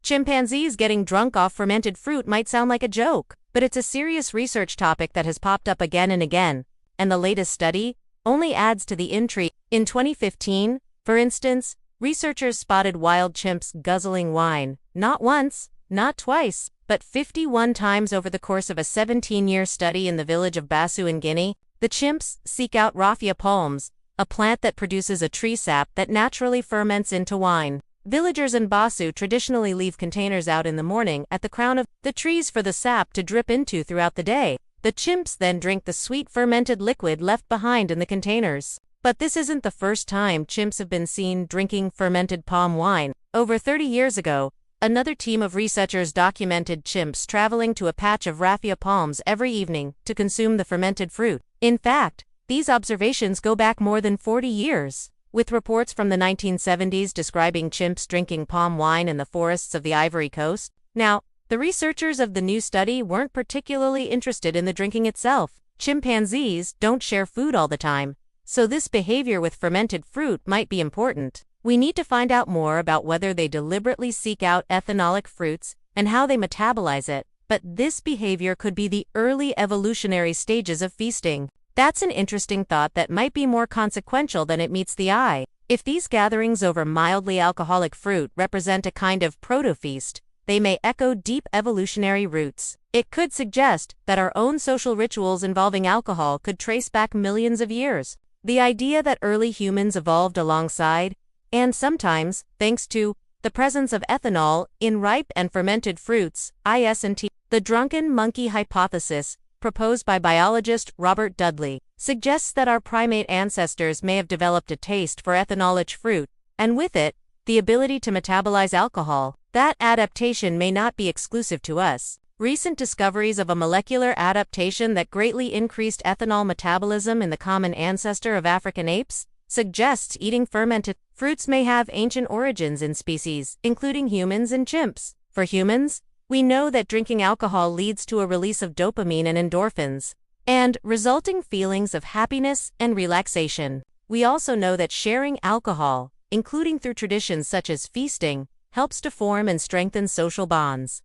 Chimpanzees getting drunk off fermented fruit might sound like a joke, but it's a serious research topic that has popped up again and again, and the latest study only adds to the intrigue. In 2015, for instance, researchers spotted wild chimps guzzling wine, not once, not twice, but 51 times over the course of a 17-year study in the village of Basu in Guinea. The chimps seek out raffia palms, a plant that produces a tree sap that naturally ferments into wine. Villagers in Basu traditionally leave containers out in the morning at the crown of the trees for the sap to drip into throughout the day. The chimps then drink the sweet fermented liquid left behind in the containers. But this isn't the first time chimps have been seen drinking fermented palm wine. Over 30 years ago, another team of researchers documented chimps traveling to a patch of raffia palms every evening to consume the fermented fruit. In fact, these observations go back more than 40 years, with reports from the 1970s describing chimps drinking palm wine in the forests of the Ivory Coast. Now, the researchers of the new study weren't particularly interested in the drinking itself. Chimpanzees don't share food all the time, so this behavior with fermented fruit might be important. We need to find out more about whether they deliberately seek out ethanolic fruits and how they metabolize it, but this behavior could be the early evolutionary stages of feasting. That's an interesting thought that might be more consequential than it meets the eye. If these gatherings over mildly alcoholic fruit represent a kind of proto-feast, they may echo deep evolutionary roots. It could suggest that our own social rituals involving alcohol could trace back millions of years. The idea that early humans evolved alongside, and sometimes, thanks to, the presence of ethanol in ripe and fermented fruits, isn't the drunken monkey hypothesis, proposed by biologist Robert Dudley, suggests that our primate ancestors may have developed a taste for ethanol-rich fruit, and with it, the ability to metabolize alcohol. That adaptation may not be exclusive to us. Recent discoveries of a molecular adaptation that greatly increased ethanol metabolism in the common ancestor of African apes suggests eating fermented fruits may have ancient origins in species, including humans and chimps. For humans, we know that drinking alcohol leads to a release of dopamine and endorphins, and resulting feelings of happiness and relaxation. We also know that sharing alcohol, including through traditions such as feasting, helps to form and strengthen social bonds.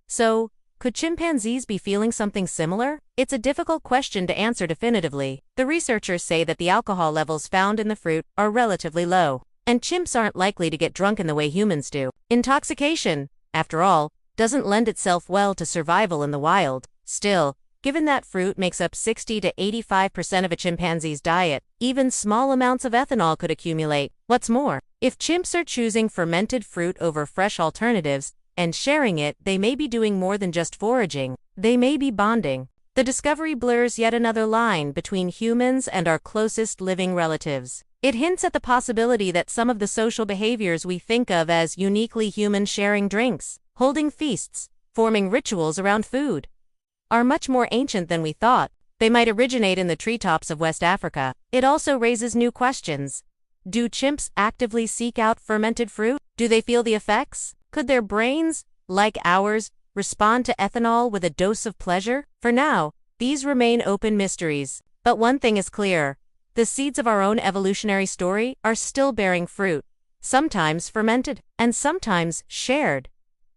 So, could chimpanzees be feeling something similar? It's a difficult question to answer definitively. The researchers say that the alcohol levels found in the fruit are relatively low, and chimps aren't likely to get drunk in the way humans do. Intoxication, after all, doesn't lend itself well to survival in the wild. Still, given that fruit makes up 60 to 85% of a chimpanzee's diet, even small amounts of ethanol could accumulate. What's more, if chimps are choosing fermented fruit over fresh alternatives and sharing it, they may be doing more than just foraging. They may be bonding. The discovery blurs yet another line between humans and our closest living relatives. It hints at the possibility that some of the social behaviors we think of as uniquely human, sharing drinks, holding feasts, forming rituals around food, are much more ancient than we thought. They might originate in the treetops of West Africa. It also raises new questions. Do chimps actively seek out fermented fruit? Do they feel the effects? Could their brains, like ours, respond to ethanol with a dose of pleasure? For now, these remain open mysteries. But one thing is clear. The seeds of our own evolutionary story are still bearing fruit, sometimes fermented, and sometimes shared.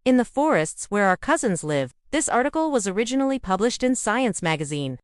In the forests where our cousins live. This article was originally published in Science magazine.